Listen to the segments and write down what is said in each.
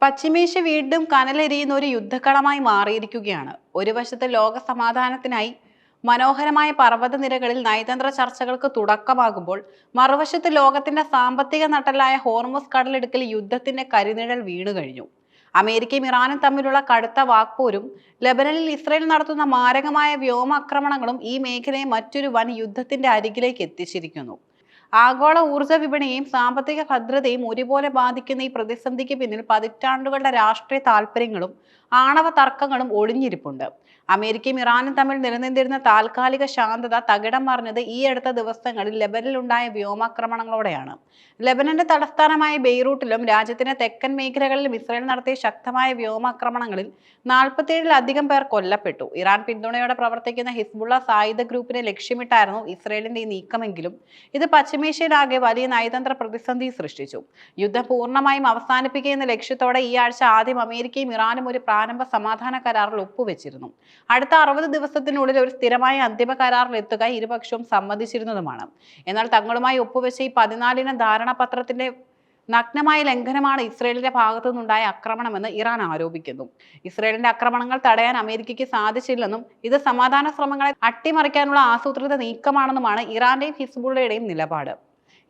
പശ്ചിമേഷ്യ വീണ്ടും കനലെരിയുന്ന ഒരു യുദ്ധക്കളമായി മാറിയിരിക്കുകയാണ്. ഒരു വശത്ത് ലോക സമാധാനത്തിനായി മനോഹരമായ പർവ്വതനിരകളിൽ നയതന്ത്ര ചർച്ചകൾക്ക് തുടക്കമാകുമ്പോൾ, മറുവശത്ത് ലോകത്തിന്റെ സാമ്പത്തിക നട്ടെല്ലായ ഹോർമുസ് കടലിടുക്കിൽ യുദ്ധത്തിന്റെ കരിനിഴൽ വീണുകഴിഞ്ഞു. അമേരിക്കയും ഇറാനും തമ്മിലുള്ള കടുത്ത വാക്പോരും ലെബനനിൽ ഇസ്രയേൽ നടത്തുന്ന മാരകമായ വ്യോമാക്രമണങ്ങളും ഈ മേഖലയെ മറ്റൊരു വൻ യുദ്ധത്തിന്റെ അരികിലേക്ക് എത്തിച്ചിരിക്കുന്നു. ആഗോള ഊർജ്ജ വിപണിയെയും സാമ്പത്തിക ഭദ്രതയും ഒരുപോലെ ബാധിക്കുന്ന ഈ പ്രതിസന്ധിക്ക് പിന്നിൽ പതിറ്റാണ്ടുകളുടെ രാഷ്ട്രീയ താൽപര്യങ്ങളും ആണവ തർക്കങ്ങളും ഒളിഞ്ഞിരിപ്പുണ്ട്. അമേരിക്കയും ഇറാനും തമ്മിൽ നിലനിന്നിരുന്ന താൽക്കാലിക ശാന്തത തകിടം മറിഞ്ഞത് ഈ അടുത്ത ദിവസങ്ങളിൽ ലെബനിലുണ്ടായ വ്യോമാക്രമണങ്ങളോടെയാണ്. ലെബനന്റെ തലസ്ഥാനമായ ബെയ്റൂട്ടിലും രാജ്യത്തിന്റെ തെക്കൻ മേഖലകളിലും ഇസ്രയേൽ നടത്തിയ ശക്തമായ വ്യോമാക്രമണങ്ങളിൽ 47-ലധികം പേർ കൊല്ലപ്പെട്ടു. ഇറാൻ പിന്തുണയോടെ പ്രവർത്തിക്കുന്ന ഹിസ്ബുള്ള സായുധ ഗ്രൂപ്പിനെ ലക്ഷ്യമിട്ടായിരുന്നു ഇസ്രയേലിന്റെ ഈ നീക്കമെങ്കിലും ഇത് പശ്ചിമേഷ്യയിലാകെ വലിയ നയതന്ത്ര പ്രതിസന്ധി സൃഷ്ടിച്ചു. യുദ്ധം പൂർണ്ണമായും അവസാനിപ്പിക്കുക എന്ന ലക്ഷ്യത്തോടെ ഈ ആഴ്ച ആദ്യം അമേരിക്കയും ഇറാനും ഒരു പ്രാരംഭ സമാധാന കരാറിൽ ഒപ്പുവെച്ചിരുന്നു. അടുത്ത 60 ദിവസത്തിനുള്ളിൽ ഒരു സ്ഥിരമായ അന്തിമ കരാറിൽ എത്തുക ഇരുപക്ഷവും സമ്മതിച്ചിരുന്നതുമാണ്. എന്നാൽ തങ്ങളുമായി ഒപ്പുവെച്ച ഈ 14-ഇന ധാരണാപത്രത്തിന്റെ നഗ്നമായ ലംഘനമാണ് ഇസ്രയേലിന്റെ ഭാഗത്തു നിന്നുണ്ടായ ആക്രമണമെന്ന് ഇറാൻ ആരോപിക്കുന്നു. ഇസ്രയേലിന്റെ ആക്രമണങ്ങൾ തടയാൻ അമേരിക്കയ്ക്ക് സാധിച്ചില്ലെന്നും ഇത് സമാധാന ശ്രമങ്ങളെ അട്ടിമറിക്കാനുള്ള ആസൂത്രിത നീക്കമാണെന്നുമാണ് ഇറാന്റെയും ഹിസ്ബുള്ളയുടെയും നിലപാട്.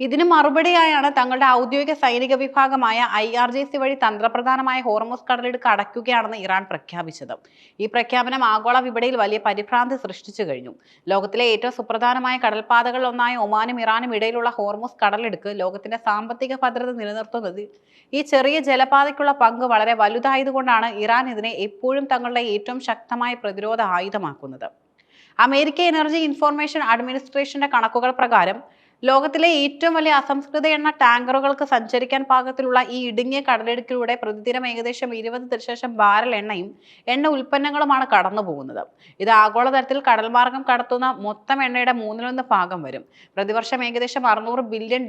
ഇതിന് മറുപടിയായാണ് തങ്ങളുടെ ഔദ്യോഗിക സൈനിക വിഭാഗമായ IRGC വഴി തന്ത്രപ്രധാനമായ ഹോർമുസ് കടലിടുക്ക് അടയ്ക്കുകയാണെന്ന് ഇറാൻ പ്രഖ്യാപിച്ചത്. ഈ പ്രഖ്യാപനം ആഗോള വിപണിയിൽ വലിയ പരിഭ്രാന്തി സൃഷ്ടിച്ചു കഴിഞ്ഞു. ലോകത്തിലെ ഏറ്റവും സുപ്രധാനമായ കടൽപാതകളിൽ ഒന്നായ ഒമാനും ഇറാനും ഇടയിലുള്ള ഹോർമുസ് കടലിടുക്ക് ലോകത്തിന്റെ സാമ്പത്തിക ഭദ്രത നിലനിർത്തുന്നതിൽ ഈ ചെറിയ ജലപാതയ്ക്കുള്ള പങ്ക് വളരെ വലുതായതുകൊണ്ടാണ് ഇറാൻ ഇതിനെ എപ്പോഴും തങ്ങളുടെ ഏറ്റവും ശക്തമായ പ്രതിരോധ ആയുധമാക്കുന്നത്. അമേരിക്ക എനർജി ഇൻഫർമേഷൻ അഡ്മിനിസ്ട്രേഷന്റെ കണക്കുകൾ പ്രകാരം ലോകത്തിലെ ഏറ്റവും വലിയ അസംസ്കൃത എണ്ണ ടാങ്കറുകൾക്ക് സഞ്ചരിക്കാൻ പാകത്തിലുള്ള ഈ ഇടുങ്ങിയ കടലിടുക്കിലൂടെ പ്രതിദിനം ഏകദേശം 20 ബാരൽ എണ്ണയും എണ്ണ ഉൽപ്പന്നങ്ങളുമാണ് കടന്നു പോകുന്നത്. ഇത് ആഗോളതലത്തിൽ കടൽമാർഗം കടത്തുന്ന മൊത്തം എണ്ണയുടെ 1/3 ഭാഗം വരും. പ്രതിവർഷം ഏകദേശം $600 ബില്യൺ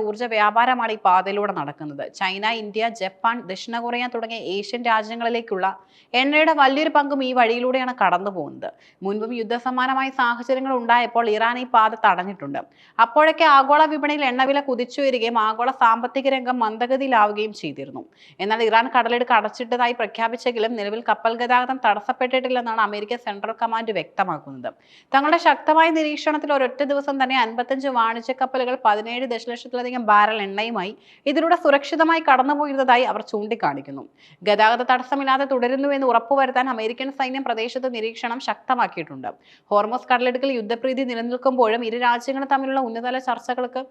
ഊർജ്ജ വ്യാപാരമാണ് ഈ പാതയിലൂടെ നടക്കുന്നത്. ചൈന, ഇന്ത്യ, ജപ്പാൻ, ദക്ഷിണ കൊറിയ തുടങ്ങിയ ഏഷ്യൻ രാജ്യങ്ങളിലേക്കുള്ള എണ്ണയുടെ വലിയൊരു പങ്കും ഈ വഴിയിലൂടെയാണ് കടന്നു പോകുന്നത്. മുൻപും യുദ്ധസമാനമായ സാഹചര്യങ്ങൾ ഉണ്ടായപ്പോൾ ഇറാൻ ഈ പാത തടഞ്ഞിട്ടുണ്ട്. അപ്പോഴൊക്കെ ആഗോള വിപണിയിൽ എണ്ണവില കുതിച്ചുയരുകയും ആഗോള സാമ്പത്തിക രംഗം മന്ദഗതിയിലാവുകയും ചെയ്തിരുന്നു. എന്നാൽ ഇറാൻ കടലിടുക്ക് അടച്ചിട്ടതായി പ്രഖ്യാപിച്ചെങ്കിലും നിലവിൽ കപ്പൽ ഗതാഗതം തടസ്സപ്പെട്ടിട്ടില്ലെന്നാണ് അമേരിക്കൻ സെൻട്രൽ കമാൻഡ് വ്യക്തമാക്കുന്നത്. തങ്ങളുടെ ശക്തമായ നിരീക്ഷണത്തിൽ ഒരൊറ്റ ദിവസം തന്നെ 55 വാണിജ്യ കപ്പലുകൾ 17 ദശലക്ഷത്തിലധികം ബാരൽ എണ്ണയുമായി ഇതിലൂടെ സുരക്ഷിതമായി കടന്നുപോയിരുന്നതായി അവർ ചൂണ്ടിക്കാണിക്കുന്നു. ഗതാഗത തടസ്സമില്ലാതെ തുടരുന്നുവെന്ന് ഉറപ്പുവരുത്താൻ അമേരിക്കൻ സൈന്യം പ്രദേശത്ത് നിരീക്ഷണം ശക്തമാക്കിയിട്ടുണ്ട്. ഹോർമുസ് കടലിടുക്കിൽ യുദ്ധപ്രീതി നിലനിൽക്കുമ്പോഴും ഇരു രാജ്യങ്ങളും തമ്മിലുള്ള ഉന്നതതല ചർച്ചകൾക്ക്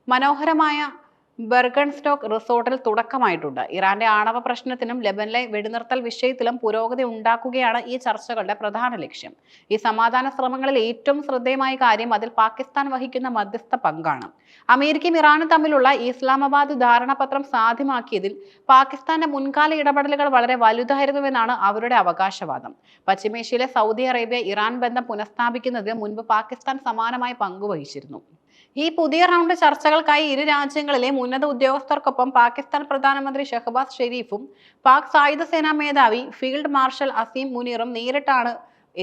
മനോഹരമായ ബെർഗൺസ്റ്റോക്ക് റിസോർട്ടിൽ തുടക്കമായിട്ടുണ്ട്. ഇറാന്റെ ആണവ പ്രശ്നത്തിനും ലെബനിലെ വെടിനിർത്തൽ വിഷയത്തിലും പുരോഗതി ഉണ്ടാക്കുകയാണ് ഈ ചർച്ചകളുടെ പ്രധാന ലക്ഷ്യം. ഈ സമാധാന ശ്രമങ്ങളിൽ ഏറ്റവും ശ്രദ്ധേയമായ കാര്യം അതിൽ പാകിസ്ഥാൻ വഹിക്കുന്ന മധ്യസ്ഥ പങ്കാണ്. അമേരിക്കയും ഇറാനും തമ്മിലുള്ള ഇസ്ലാമാബാദ് ധാരണാപത്രം സാധ്യമാക്കിയതിൽ പാകിസ്ഥാന്റെ മുൻകാല ഇടപെടലുകൾ വളരെ വലുതായിരുന്നുവെന്നാണ് അവരുടെ അവകാശവാദം. പശ്ചിമേഷ്യയിലെ സൗദി അറേബ്യ ഇറാൻ ബന്ധം പുനഃസ്ഥാപിക്കുന്നതിന് മുൻപ് പാകിസ്ഥാൻ സമാനമായ പങ്കുവഹിച്ചിരുന്നു. ഈ പുതിയ റൗണ്ട് ചർച്ചകൾക്കായി ഇരു രാജ്യങ്ങളിലെ ഉന്നത ഉദ്യോഗസ്ഥർക്കൊപ്പം പാകിസ്ഥാൻ പ്രധാനമന്ത്രി ഷഹബാസ് ഷെരീഫും പാക് സായുധ സേനാ മേധാവി ഫീൽഡ് മാർഷൽ അസീം മുനീറും നേരിട്ടാണ്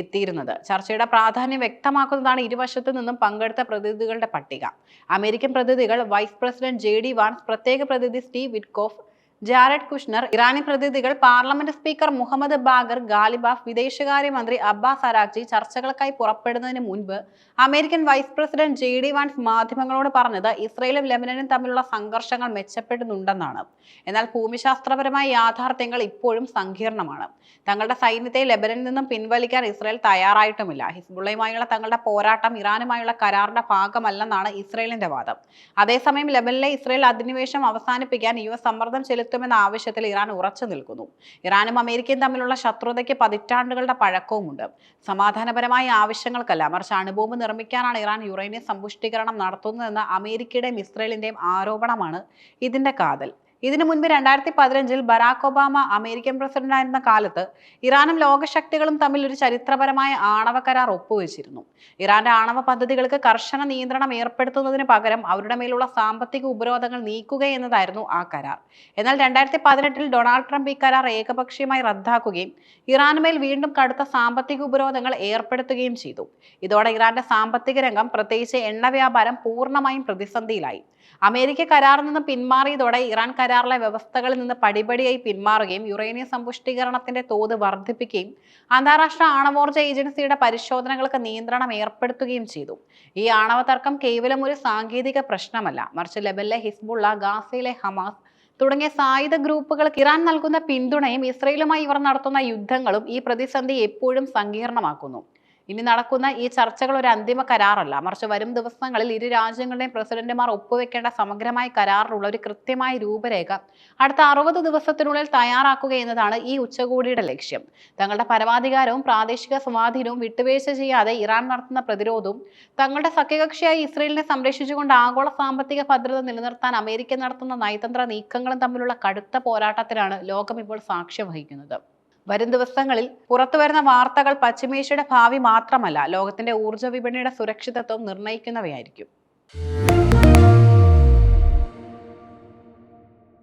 എത്തിയിരുന്നത്. ചർച്ചയുടെ പ്രാധാന്യം വ്യക്തമാക്കുന്നതാണ് ഇരുവശത്തു നിന്നും പങ്കെടുത്ത പ്രതിനിധികളുടെ പട്ടിക. അമേരിക്കൻ പ്രതിനിധികൾ വൈസ് പ്രസിഡന്റ് JD വാൻസ്, പ്രത്യേക പ്രതിനിധി സ്റ്റീവ് വിറ്റ്കോഫ്, ജാരഡ് കുഷ്ണർ, ഇറാനി പ്രതിനിധികൾ parliament speaker Mohammad Bagher Ghalibaf, വിദേശകാര്യമന്ത്രി അബ്ബാസ് അരാഗ്ചി. ചർച്ചകൾക്കായി പുറപ്പെടുന്നതിന് മുൻപ് American vice president JD Vance മാധ്യമങ്ങളോട് പറഞ്ഞത് ഇസ്രയേലും ലെബനനും തമ്മിലുള്ള സംഘർഷങ്ങൾ മെച്ചപ്പെടുന്നുണ്ടെന്നാണ്. എന്നാൽ ഭൂമിശാസ്ത്രപരമായ യാഥാർത്ഥ്യങ്ങൾ ഇപ്പോഴും സങ്കീർണമാണ്. തങ്ങളുടെ സൈന്യത്തെ ലെബനനിൽ നിന്നും പിൻവലിക്കാൻ ഇസ്രയേൽ തയ്യാറായിട്ടുമില്ല. ഹിസ്ബുള്ളയുമായുള്ള തങ്ങളുടെ പോരാട്ടം ഇറാനുമായുള്ള കരാറിന്റെ ഭാഗമല്ലെന്നാണ് ഇസ്രയേലിന്റെ വാദം. അതേസമയം ലെബനിലെ ഇസ്രയേൽ അധിനിവേശം അവസാനിപ്പിക്കാൻ US സമ്മർദ്ദം ചെലുത്തുമെന്ന ആവശ്യത്തിൽ ഇറാൻ ഉറച്ചു നിൽക്കുന്നു. ഇറാനും അമേരിക്കയും തമ്മിലുള്ള ശത്രുതയ്ക്ക് പതിറ്റാണ്ടുകളുടെ പഴക്കവുമുണ്ട്. സമാധാനപരമായ ആവശ്യങ്ങൾക്കല്ല, മറിച്ച് അണുബോംബ് നിർമ്മിക്കാനാണ് ഇറാൻ യുറേനിയം സമ്പുഷ്ടീകരണം നടത്തുന്നതെന്ന അമേരിക്കയുടെയും ഇസ്രയേലിന്റെയും ആരോപണമാണ് ഇതിന്റെ കാതൽ. ഇതിനു മുൻപ് 2015 ബരാക് ഒബാമ അമേരിക്കൻ പ്രസിഡന്റായിരുന്ന കാലത്ത് ഇറാനും ലോകശക്തികളും തമ്മിൽ ഒരു ചരിത്രപരമായ ആണവ കരാർ ഒപ്പുവെച്ചിരുന്നു. ഇറാന്റെ ആണവ പദ്ധതികൾക്ക് കർശന നിയന്ത്രണം ഏർപ്പെടുത്തുന്നതിന് പകരം അവരുടെ മേലുള്ള സാമ്പത്തിക ഉപരോധങ്ങൾ നീക്കുക എന്നതായിരുന്നു ആ കരാർ. എന്നാൽ 2018 ഡൊണാൾഡ് ട്രംപ് ഈ കരാർ ഏകപക്ഷീയമായി റദ്ദാക്കുകയും ഇറാനുമേൽ വീണ്ടും കടുത്ത സാമ്പത്തിക ഉപരോധങ്ങൾ ഏർപ്പെടുത്തുകയും ചെയ്തു. ഇതോടെ ഇറാന്റെ സാമ്പത്തിക രംഗം, പ്രത്യേകിച്ച് എണ്ണ വ്യാപാരം പൂർണ്ണമായും പ്രതിസന്ധിയിലായി. അമേരിക്ക കരാറിൽ നിന്ന് പിന്മാറിയതോടെ ഇറാൻ കരാറിലെ വ്യവസ്ഥകളിൽ നിന്ന് പടിപടിയായി പിന്മാറുകയും യുറേനിയം സമ്പുഷ്ടീകരണത്തിന്റെ തോത് വർദ്ധിപ്പിക്കുകയും അന്താരാഷ്ട്ര ആണവോർജ്ജ ഏജൻസിയുടെ പരിശോധനകൾക്ക് നിയന്ത്രണം ഏർപ്പെടുത്തുകയും ചെയ്തു. ഈ ആണവ തർക്കം കേവലം ഒരു സാങ്കേതിക പ്രശ്നമല്ല, മറിച്ച് ലെബനിലെ ഹിസ്ബുള്ള, ഗാസയിലെ ഹമാസ് തുടങ്ങിയ സായുധ ഗ്രൂപ്പുകൾക്ക് ഇറാൻ നൽകുന്ന പിന്തുണയും ഇസ്രയേലുമായി ഇവർ നടത്തുന്ന യുദ്ധങ്ങളും ഈ പ്രതിസന്ധി എപ്പോഴും സങ്കീർണമാക്കുന്നു. ഇനി നടക്കുന്ന ഈ ചർച്ചകൾ ഒരു അന്തിമ കരാറല്ല, മറിച്ച് വരും ദിവസങ്ങളിൽ ഇരു രാജ്യങ്ങളുടെയും പ്രസിഡന്റുമാർ ഒപ്പുവെക്കേണ്ട സമഗ്രമായ കരാറിലുള്ള ഒരു കൃത്യമായ രൂപരേഖ അടുത്ത 60 ദിവസത്തിനുള്ളിൽ തയ്യാറാക്കുക എന്നതാണ് ഈ ഉച്ചകോടിയുടെ ലക്ഷ്യം. തങ്ങളുടെ പരമാധികാരവും പ്രാദേശിക സ്വാധീനവും വിട്ടുവീഴ്ച ചെയ്യാതെ ഇറാൻ നടത്തുന്ന പ്രതിരോധവും തങ്ങളുടെ സഖ്യകക്ഷിയായി ഇസ്രയേലിനെ സംരക്ഷിച്ചുകൊണ്ട് ആഗോള സാമ്പത്തിക ഭദ്രത നിലനിർത്താൻ അമേരിക്ക നടത്തുന്ന നയതന്ത്ര നീക്കങ്ങളും തമ്മിലുള്ള കടുത്ത പോരാട്ടത്തിലാണ് ലോകം ഇപ്പോൾ സാക്ഷ്യം വഹിക്കുന്നത്. വരും ദിവസങ്ങളിൽ പുറത്തുവരുന്ന വാർത്തകൾ പശ്ചിമേഷ്യയുടെ ഭാവി മാത്രമല്ല, ലോകത്തിന്റെ ഊർജ്ജ വിപണിയുടെ സുരക്ഷിതത്വം നിർണ്ണയിക്കുന്നവയായിരിക്കും.